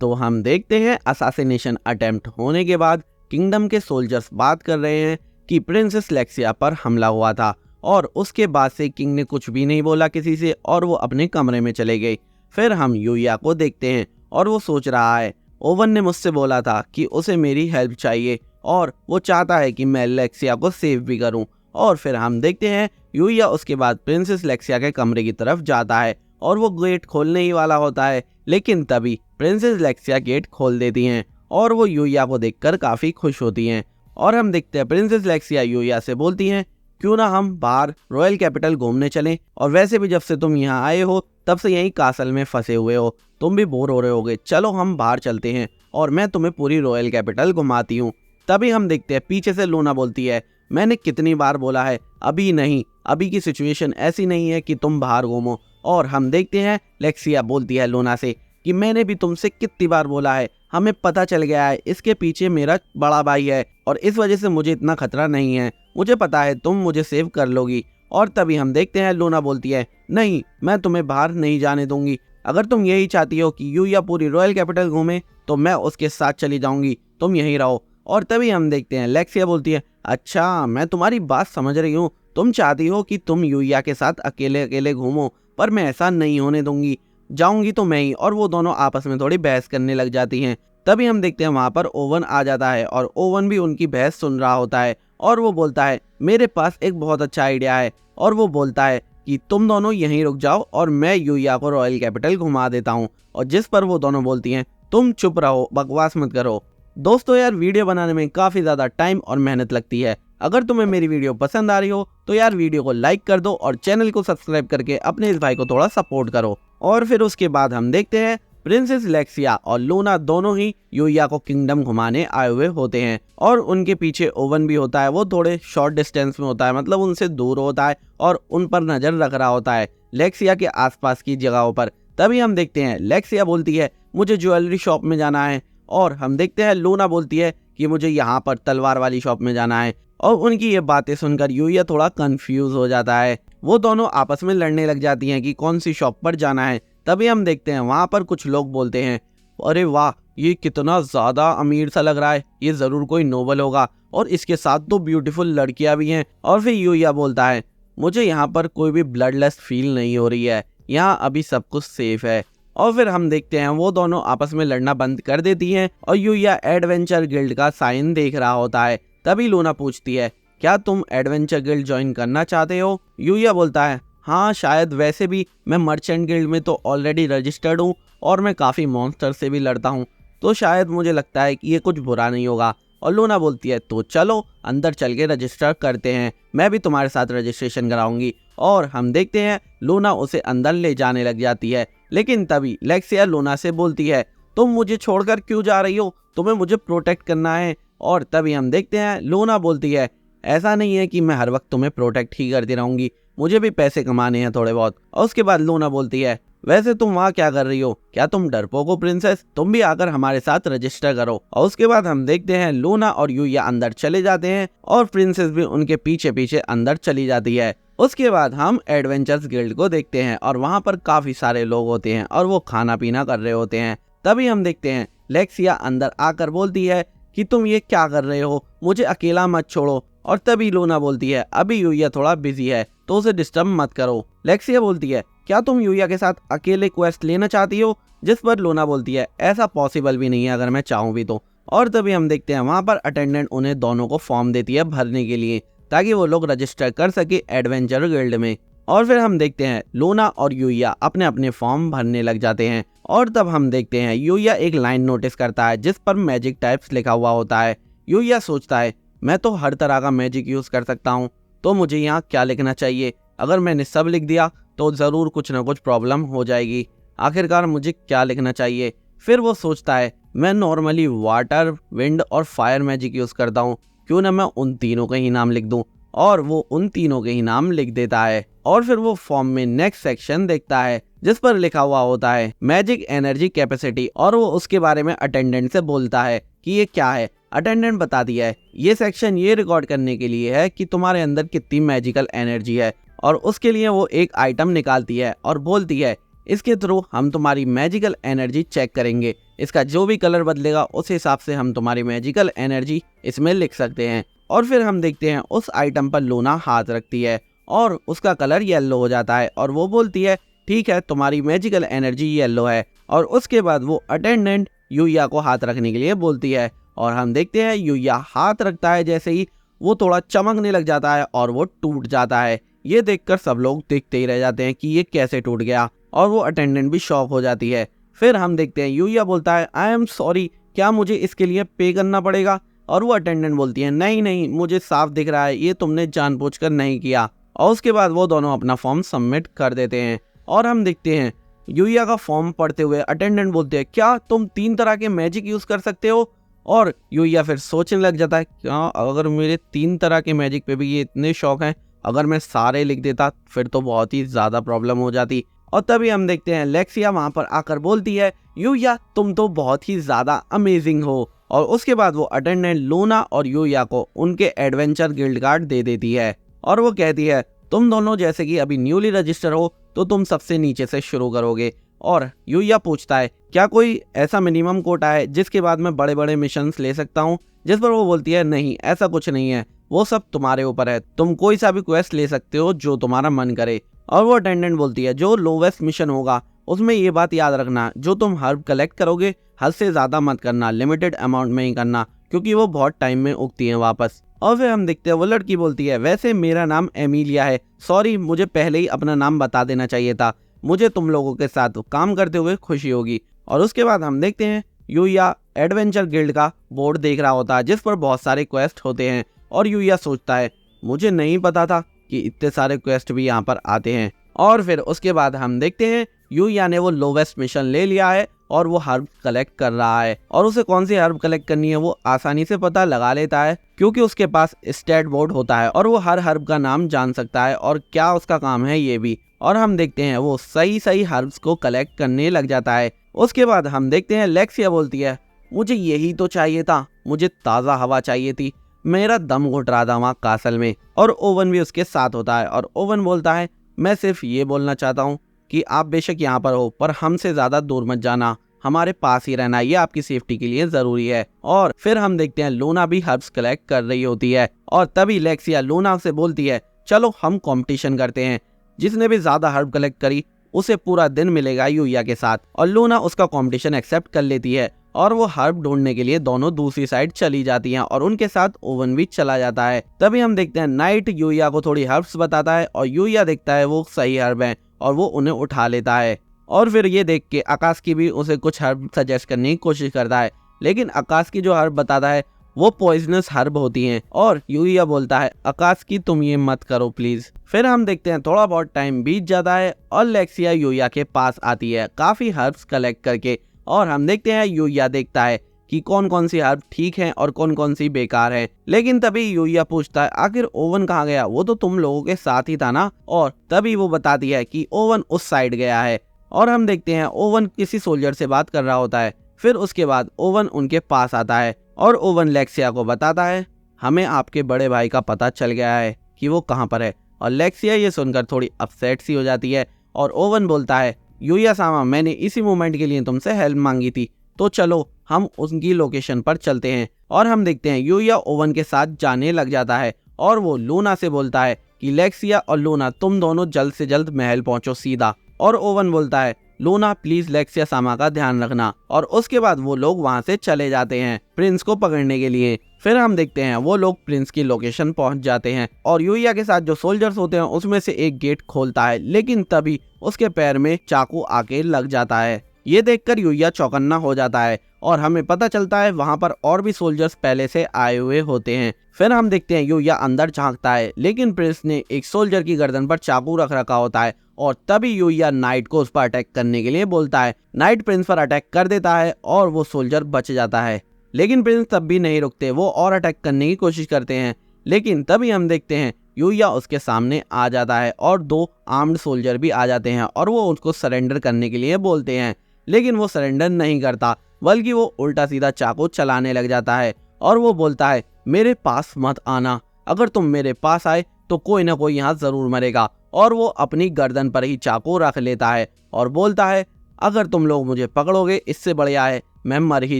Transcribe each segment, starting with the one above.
तो हम देखते हैं असासिनेशन अटेम्प्ट होने के बाद किंगडम के सोल्जर्स बात कर रहे हैं कि प्रिंसेस लेक्सिया पर हमला हुआ था और उसके बाद से किंग ने कुछ भी नहीं बोला किसी से और वो अपने कमरे में चले गए। फिर हम यूया को देखते हैं और वो सोच रहा है ओवन ने मुझसे बोला था कि उसे मेरी हेल्प चाहिए और वो चाहता है कि मैं लेक्सिया को सेव भी करूं। और फिर हम देखते हैं यूया उसके बाद प्रिंसेस लेक्सिया के कमरे की तरफ जाता है और वो गेट खोलने ही वाला होता है, लेकिन तभी प्रिंसेस लेक्सिया गेट खोल देती हैं और वो यूया को देखकर काफी खुश होती हैं। और हम देखते हैं प्रिंसेस लेक्सिया यूया से बोलती हैं क्यों ना हम बाहर रॉयल कैपिटल घूमने चलें, और वैसे भी जब से तुम यहाँ आए हो तब से यहीं कासल में फंसे हुए हो, तुम भी बोर हो रहे होगे, चलो हम बाहर चलते हैं और मैं तुम्हें पूरी रॉयल कैपिटल घुमाती हूँ। तभी हम देखते हैं पीछे से लूना बोलती है मैंने कितनी बार बोला है अभी नहीं, अभी की सिचुएशन ऐसी नहीं है कि तुम बाहर घूमो। और हम देखते हैं लेक्सिया बोलती है लूना से कि मैंने भी तुमसे कितनी बार बोला है, हमें पता चल गया है इसके पीछे मेरा बड़ा भाई है और इस वजह से मुझे इतना खतरा नहीं है, मुझे पता है तुम मुझे सेव कर लोगी। और तभी हम देखते हैं लूना बोलती है नहीं, मैं तुम्हें बाहर नहीं जाने दूंगी, अगर तुम यही चाहती हो कि यूया पूरी रॉयल कैपिटल घूमे तो मैं उसके साथ चली जाऊंगी, तुम यहीं रहो। और तभी हम देखते हैं लेक्सिया बोलती है अच्छा मैं तुम्हारी बात समझ रही हूँ, तुम चाहती हो कि तुम यूया के साथ अकेले अकेले घूमो, पर मैं ऐसा नहीं होने दूंगी, जाऊंगी तो मैं ही। और वो दोनों आपस में थोड़ी बहस करने लग जाती हैं। तभी हम देखते हैं वहां पर ओवन आ जाता है और ओवन भी उनकी बहस सुन रहा होता है और वो बोलता है मेरे पास एक बहुत अच्छा आइडिया है, और वो बोलता है कि तुम दोनों यहीं रुक जाओ और मैं यूया को रॉयल कैपिटल घुमा देता हूँ। और जिस पर वो दोनों बोलती हैं तुम चुप रहो, बकवास मत करो। दोस्तों यार वीडियो बनाने में काफी ज्यादा टाइम और मेहनत लगती है, अगर तुम्हें मेरी वीडियो पसंद आ रही हो तो यार वीडियो को लाइक कर दो और चैनल को सब्सक्राइब करके अपने इस भाई को थोड़ा सपोर्ट करो। और फिर उसके बाद हम देखते हैं प्रिंसेस लेक्सिया और लूना दोनों ही यूया को किंगडम घुमाने आए हुए होते हैं और उनके पीछे ओवन भी होता है, वो थोड़े शॉर्ट डिस्टेंस में होता है, मतलब उनसे दूर होता है और उन पर नजर रख रहा होता है लेक्सिया के आसपास की जगहों पर। तभी हम देखते हैं लेक्सिया बोलती है मुझे ज्वेलरी शॉप में जाना है, और हम देखते हैं लूना बोलती है कि मुझे यहाँ पर तलवार वाली शॉप में जाना है। और उनकी ये बातें सुनकर यूया थोड़ा कंफ्यूज हो जाता है, वो दोनों आपस में लड़ने लग जाती हैं कि कौन सी शॉप पर जाना है। तभी हम देखते हैं वहां पर कुछ लोग बोलते हैं अरे वाह ये कितना ज्यादा अमीर सा लग रहा है, ये जरूर कोई नोबल होगा और इसके साथ तो ब्यूटीफुल लड़कियां भी हैं। और फिर यूया बोलता है मुझे यहाँ पर कोई भी ब्लडलेस फील नहीं हो रही है, यहाँ अभी सब कुछ सेफ है। और फिर हम देखते हैं वो दोनों आपस में लड़ना बंद कर देती हैं और यूया एडवेंचर गिल्ड का साइन देख रहा होता है। तभी लूना पूछती है क्या तुम एडवेंचर गिल्ड ज्वाइन करना चाहते हो? यूया बोलता है हाँ शायद, वैसे भी मैं मर्चेंट गिल्ड में तो ऑलरेडी रजिस्टर्ड हूँ और मैं काफ़ी मॉन्स्टर से भी लड़ता हूँ, तो शायद मुझे लगता है कि ये कुछ बुरा नहीं होगा। और लूना बोलती है तो चलो अंदर चल के रजिस्टर करते हैं, मैं भी तुम्हारे साथ रजिस्ट्रेशन कराऊंगी। और हम देखते हैं लूना उसे अंदर ले जाने लग जाती है, लेकिन तभी लेक्सिया लूना से बोलती है तुम मुझे छोड़कर क्यों जा रही हो, तुम्हें मुझे प्रोटेक्ट करना है। और तभी हम देखते हैं लूना बोलती है ऐसा नहीं है कि मैं हर वक्त तुम्हें प्रोटेक्ट ही करती रहूंगी, मुझे भी पैसे कमाने हैं थोड़े बहुत। और उसके बाद लूना बोलती है वैसे तुम वहाँ क्या कर रही हो, क्या तुम डरपोक हो प्रिंसेस, तुम भी आकर हमारे साथ रजिस्टर करो। और उसके बाद हम देखते हैं लूना और यूया अंदर चले जाते हैं और प्रिंसेस भी उनके पीछे पीछे अंदर चली जाती है। उसके बाद हम एडवेंचर्स गिल्ड को देखते हैं और वहाँ पर काफी सारे लोग होते हैं और वो खाना पीना कर रहे होते हैं। तभी हम देखते हैं लेक्सिया अंदर आकर बोलती है कि तुम ये क्या कर रहे हो, मुझे अकेला मत छोड़ो। और तभी लूना बोलती है अभी यूया थोड़ा बिजी है तो उसे डिस्टर्ब मत करो। लेक्सिया बोलती है क्या तुम यूया के साथ अकेले क्वेस्ट लेना चाहती हो? जिस पर लूना बोलती है ऐसा पॉसिबल भी नहीं है अगर मैं चाहूँ भी तो। और तभी हम देखते हैं वहाँ पर अटेंडेंट उन्हें दोनों को फॉर्म देती है भरने के लिए ताकि वो लोग रजिस्टर कर सके एडवेंचर गिल्ड में। और फिर हम देखते हैं लूना और यूया अपने अपने फॉर्म भरने लग जाते हैं। और तब हम देखते हैं यूया एक लाइन नोटिस करता है जिस पर मैजिक टाइप्स लिखा हुआ होता है। यूया सोचता है मैं तो हर तरह का मैजिक यूज कर सकता हूँ, तो मुझे यहाँ क्या लिखना चाहिए, अगर मैंने सब लिख दिया तो ज़रूर कुछ ना कुछ प्रॉब्लम हो जाएगी, आखिरकार मुझे क्या लिखना चाहिए। फिर वो सोचता है मैं नॉर्मली वाटर, विंड और फायर मैजिक यूज करता हूँ, क्यों ना मैं उन तीनों के ही नाम लिख दूं। और वो उन तीनों के ही नाम लिख देता है। और फिर वो फॉर्म में नेक्स्ट सेक्शन देखता है जिस पर लिखा हुआ होता है मैजिक एनर्जी कैपेसिटी, और वो उसके बारे में अटेंडेंट से बोलता है कि ये क्या है। अटेंडेंट बता दिया है ये सेक्शन ये रिकॉर्ड करने के लिए है कि तुम्हारे अंदर कितनी मैजिकल एनर्जी है, और उसके लिए वो एक आइटम निकालती है और बोलती है इसके थ्रू हम तुम्हारी मैजिकल एनर्जी चेक करेंगे इसका जो भी कलर बदलेगा उस हिसाब से हम तुम्हारी मैजिकल एनर्जी इसमें लिख सकते हैं। और फिर हम देखते हैं उस आइटम पर लूना हाथ रखती है और उसका कलर येलो हो जाता है और वो बोलती है ठीक है तुम्हारी मैजिकल एनर्जी येलो है। और उसके बाद वो अटेंडेंट यूया को हाथ रखने के लिए बोलती है और हम देखते हैं यूया हाथ रखता है, जैसे ही वो थोड़ा चमकने लग जाता है और वो टूट जाता है। ये देखकर सब लोग देखते ही रह जाते हैं कि ये कैसे टूट गया और वो अटेंडेंट भी शॉक हो जाती है। फिर हम देखते हैं यूया बोलता है आई एम सॉरी, क्या मुझे इसके लिए पे करना पड़ेगा? और वो अटेंडेंट बोलती है नहीं नहीं, मुझे साफ दिख रहा है ये तुमने जानबूझकर नहीं किया। और उसके बाद वो दोनों अपना फॉर्म सबमिट कर देते हैं और हम देखते हैं यूया का फॉर्म पढ़ते हुए अटेंडेंट बोलते हैं क्या तुम 3 तरह के मैजिक यूज कर सकते हो? और यूया फिर सोचने लग जाता है क्या अगर मेरे 3 तरह के मैजिक पे भी ये इतने शौक हैं, अगर मैं सारे लिख देता फिर तो बहुत ही ज्यादा प्रॉब्लम हो जाती। और तभी हम देखते हैं लेक्सिया वहां पर आकर बोलती है यूया तुम तो बहुत ही ज्यादा अमेजिंग हो। और उसके बाद वो अटेंडेंट लूना और यूया को उनके एडवेंचर गिल्ड कार्ड दे देती है और वो कहती है तुम दोनों जैसे कि अभी न्यूली रजिस्टर हो तो तुम सबसे नीचे से शुरू करोगे। और यूया पूछता है क्या कोई ऐसा मिनिमम कोटा है जिसके बाद मैं बड़े बड़े मिशंस ले सकता हूँ? जिस पर वो बोलती है नहीं ऐसा कुछ नहीं है, वो सब तुम्हारे ऊपर है, तुम कोई सा भी क्वेस्ट ले सकते हो जो तुम्हारा मन करे। और वो अटेंडेंट बोलती है जो लोवेस्ट मिशन होगा उसमें ये बात याद रखना, जो तुम हर्ब कलेक्ट करोगे हद से ज्यादा मत करना, लिमिटेड अमाउंट में ही करना क्योंकि वो बहुत टाइम में उगती है वापस। और फिर हम देखते हैं वो लड़की बोलती है वैसे मेरा नाम एमिलिया है, सॉरी मुझे पहले ही अपना नाम बता देना चाहिए था, मुझे तुम लोगों के साथ काम करते हुए खुशी होगी। और उसके बाद हम देखते हैं यूया एडवेंचर गिल्ड का बोर्ड देख रहा होता है जिस पर बहुत सारे क्वेस्ट होते हैं और यूया सोचता है मुझे नहीं पता था कि इतने सारे क्वेस्ट भी यहाँ पर आते हैं। और फिर उसके बाद हम देखते हैं यूया ने वो लोवेस्ट मिशन ले लिया है और वो हर्ब कलेक्ट कर रहा है और उसे कौन सी हर्ब कलेक्ट करनी है वो आसानी से पता लगा लेता है क्योंकि उसके पास स्टैट बोर्ड होता है और वो हर हर्ब का नाम जान सकता है और क्या उसका काम है ये भी। और हम देखते हैं वो सही हर्ब्स को कलेक्ट करने लग जाता है। उसके बाद हम देखते हैं लेक्सिया बोलती है मुझे यही तो चाहिए था, मुझे ताज़ा हवा चाहिए थी, मेरा दम घुट रहा था वहाँ कासल में। और ओवन भी उसके साथ होता है और ओवन बोलता है मैं सिर्फ ये बोलना चाहता हूँ कि आप बेशक यहाँ पर हो पर हमसे ज़्यादा दूर मत जाना, हमारे पास ही रहना, ये आपकी सेफ्टी के लिए ज़रूरी है। और फिर हम देखते हैं लूना भी हर्ब्स कलेक्ट कर रही होती है और तभी लेक्सिया लूना से बोलती है चलो हम कंपटीशन करते हैं, जिसने भी ज़्यादा हर्ब कलेक्ट करी उसे पूरा दिन मिलेगा यूया के साथ। और लूना उसका कंपटीशन एक्सेप्ट कर लेती है और वो हर्ब ढूंढने के लिए दोनों दूसरी साइड चली जाती हैं और उनके साथ ओवन भी चला जाता है। तभी हम देखते हैं नाइट यूया को थोड़ी हर्ब्स बताता है और यूया देखता है वो सही हर्ब हैं और वो उन्हें उठा लेता है। और फिर ये देख के आकाश की भी उसे कुछ हर्ब सजेस्ट करने की कोशिश करता है, लेकिन आकाश की जो हर्ब बताता है वो पॉइजनस हर्ब होती हैं और यूया बोलता है आकाश की तुम ये मत करो प्लीज। फिर हम देखते हैं थोड़ा बहुत टाइम बीत जाता है और लेक्सिया यूया के पास आती है काफी हर्ब्स कलेक्ट करके और हम देखते हैं यूया देखता है कि कौन कौन सी हर्ब ठीक हैं और कौन कौन सी बेकार है। लेकिन तभी यूया पूछता है आखिर ओवन कहाँ गया, वो तो तुम लोगों के साथ ही था ना। और तभी वो बताती है कि ओवन उस साइड गया है और हम देखते हैं ओवन किसी सोल्जर से बात कर रहा होता है। फिर उसके बाद ओवन उनके पास आता है और ओवन लेक्सिया को बताता है हमें आपके बड़े भाई का पता चल गया है कि वो कहाँ पर है। और लेक्सिया ये सुनकर थोड़ी अपसेट सी हो जाती है और ओवन बोलता है यूया सामा मैंने इसी मोमेंट के लिए तुमसे हेल्प मांगी थी, तो चलो हम उनकी लोकेशन पर चलते हैं। और हम देखते हैं यूया ओवन के साथ जाने लग जाता है और वो लूना से बोलता है कि लेक्सिया और लूना तुम दोनों जल्द से जल्द महल पहुंचो सीधा। और ओवन बोलता है लूना प्लीज लेक्सिया सामा का ध्यान रखना। और उसके बाद वो लोग वहां से चले जाते हैं प्रिंस को पकड़ने के लिए। फिर हम देखते हैं वो लोग प्रिंस की लोकेशन पहुंच जाते हैं और यूया के साथ जो सोल्जर्स होते हैं उसमें से एक गेट खोलता है, लेकिन तभी उसके पैर में चाकू आके लग जाता है। ये देखकर यूया चौकन्ना हो जाता है और हमें पता चलता है वहां पर और भी सोल्जर्स पहले से आए हुए होते हैं। फिर हम देखते हैं यूया अंदर झांकता है, लेकिन प्रिंस ने एक सोल्जर की गर्दन पर चाकू रख रखा होता है और तभी यूया नाइट को उस पर अटैक करने के लिए बोलता है। नाइट प्रिंस पर अटैक कर देता है और वो सोल्जर बच जाता है, लेकिन प्रिंस तब भी नहीं रुकते, वो और अटैक करने की कोशिश करते हैं। लेकिन तभी हम देखते हैं यूया उसके सामने आ जाता है और 2 आर्म्ड सोल्जर भी आ जाते हैं और वो उसको सरेंडर करने के लिए बोलते हैं, लेकिन वो सरेंडर नहीं करता बल्कि वो उल्टा सीधा चाकू चलाने लग जाता है और वो बोलता है मेरे पास मत आना, अगर तुम मेरे पास आए तो कोई ना कोई यहाँ जरूर मरेगा। और वो अपनी गर्दन पर ही चाकू रख लेता है और बोलता है अगर तुम लोग मुझे पकड़ोगे इससे बढ़िया है मैं मर ही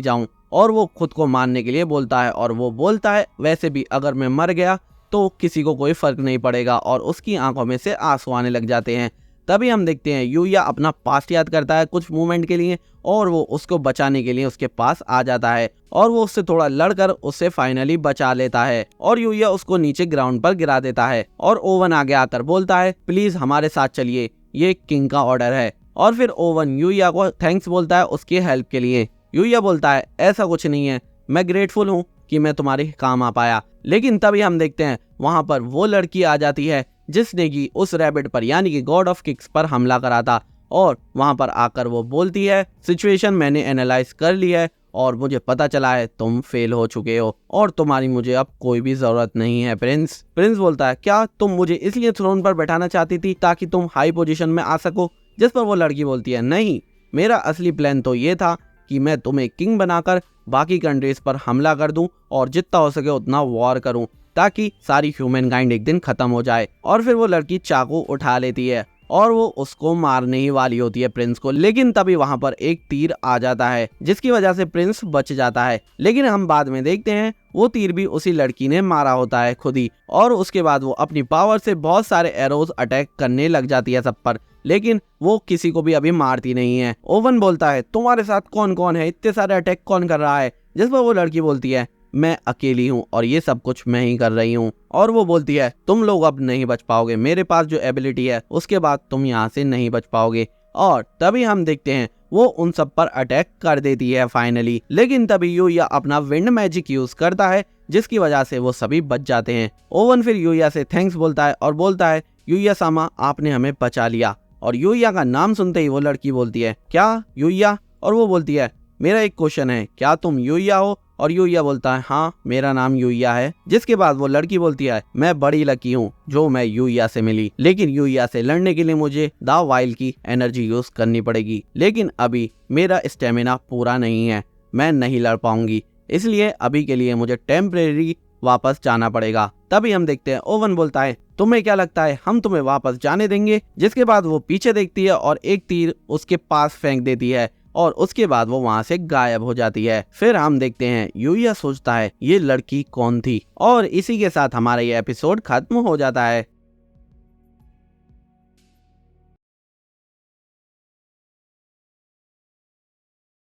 जाऊं। और वो खुद को मारने के लिए बोलता है और वो बोलता है वैसे भी अगर मैं मर गया तो किसी को कोई फर्क नहीं पड़ेगा, और उसकी आंखों में से आंसू आने लग जाते हैं। तभी हम देखते हैं यूया अपना पास्ट याद करता है कुछ मोमेंट के लिए, और वो उसको बचाने के लिए उसके पास आ जाता है और वो उससे थोड़ा लड़कर उससे फाइनली बचा लेता है, और यूया उसको नीचे ग्राउंड पर गिरा देता है। और ओवन आगे आकर बोलता है प्लीज हमारे साथ चलिए, ये किंग का ऑर्डर है। और फिर ओवन यूया को थैंक्स बोलता है उसकी हेल्प के लिए। यूया बोलता है ऐसा कुछ नहीं है, मैं ग्रेटफुल हूँ कि मैं तुम्हारे काम आ पाया। लेकिन तभी हम देखते हैं वहां पर वो लड़की आ जाती है जिसने की उस रैबिट पर यानी कि गॉड ऑफ किक्स पर हमला करा था, और वहां पर आकर वो बोलती है सिचुएशन मैंने एनालाइज कर ली है और मुझे पता चला है तुम फेल हो चुके हो और तुम्हारी मुझे अब कोई भी जरूरत नहीं है प्रिंस। प्रिंस बोलता है क्या तुम मुझे इसलिए थ्रोन पर बैठाना चाहती थी ताकि तुम हाई पोजीशन में आ सको? जिस पर वो लड़की बोलती है नहीं, मेरा असली प्लान तो ये था कि मैं तुम्हें किंग बनाकर बाकी कंट्रीज पर हमला कर दूं और जितना हो सके उतना वॉर करूं ताकि सारी ह्यूमन काइंड एक दिन खत्म हो जाए। और फिर वो लड़की चाकू उठा लेती है और वो उसको मारने ही वाली होती है प्रिंस को, लेकिन तभी वहां पर एक तीर आ जाता है जिसकी वजह से प्रिंस बच जाता है। लेकिन हम बाद में देखते हैं वो तीर भी उसी लड़की ने मारा होता है खुद ही, और उसके बाद वो अपनी पावर से बहुत सारे एरोज अटैक करने लग जाती है सब पर, लेकिन वो किसी को भी अभी मारती नहीं है। ओवन बोलता है तुम्हारे साथ कौन कौन है, इतने सारे अटैक कौन कर रहा है? जिस पर वो लड़की बोलती है मैं अकेली हूँ और ये सब कुछ मैं ही कर रही हूँ। और वो बोलती है तुम लोग अब नहीं बच पाओगे, मेरे पास जो एबिलिटी है उसके बाद तुम यहाँ से नहीं बच पाओगे। और तभी हम देखते हैं वो उन सब पर अटैक कर देती है फाइनली, लेकिन तभी यूया अपना विंड मैजिक यूज करता है जिसकी वजह से वो सभी बच जाते हैं। ओवन फिर यूया से थैंक्स बोलता है और बोलता है यूया सामा आपने हमें बचा लिया। और यूया का नाम सुनते ही वो लड़की बोलती है क्या यूया? और वो बोलती है मेरा एक क्वेश्चन है, क्या तुम यूया हो? और यूया बोलता है हाँ मेरा नाम यूया है। जिसके बाद वो लड़की बोलती है मैं बड़ी लकी हूँ जो मैं यूया से मिली, लेकिन यूया से लड़ने के लिए मुझे द वाइल्ड की एनर्जी यूज करनी पड़ेगी, लेकिन अभी मेरा स्टेमिना पूरा नहीं है, मैं नहीं लड़ पाऊंगी, इसलिए अभी के लिए मुझे टेम्परेरी वापस जाना पड़ेगा। तभी हम देखते हैं ओवन बोलता है तुम्हें क्या लगता है हम तुम्हें वापस जाने देंगे? जिसके बाद वो पीछे देखती है और एक तीर उसके पास फेंक देती है और उसके बाद वो वहां से गायब हो जाती है। फिर हम देखते हैं यूया सोचता है ये लड़की कौन थी, और इसी के साथ हमारा ये एपिसोड खत्म हो जाता है।